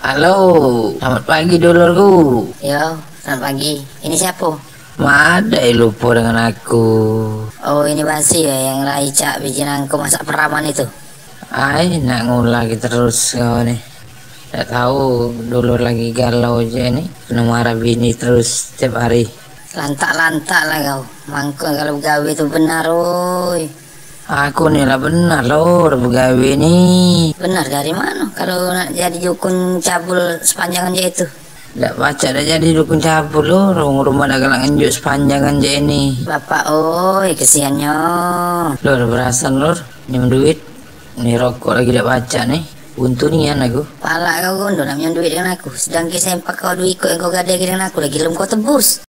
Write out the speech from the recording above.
Halo, selamat pagi dulurku. Yo, selamat pagi. Ini siapa? Ada lupa dengan aku. Oh, ini Basi ya yang rai cak biji nangku masak peraman itu. Nak ngulang terus kau nih. Tak tahu dulur lagi galau aja nih. Kena marah bini terus setiap hari. Lantak-lantak lah kau. Mangkuk kalau gawe itu benar, oi. Aku nih lah benar lor begawe nih. Benar dari mana? Kalau nak jadi dukun cabul sepanjang aja itu. Tak baca dah jadi dukun cabul lor. Rumah dah galang enjuk sepanjang aja ini. Bapak, oi, kesiannya. Lor berasan lor. Nyem duit. Ini rokok lagi tak baca nih. Untunian aku. Pala kau gondo nak minjem duit dengan aku. Sedang sempak kau duit ikut yang kau gadai dengan aku lagi belum kau tebus.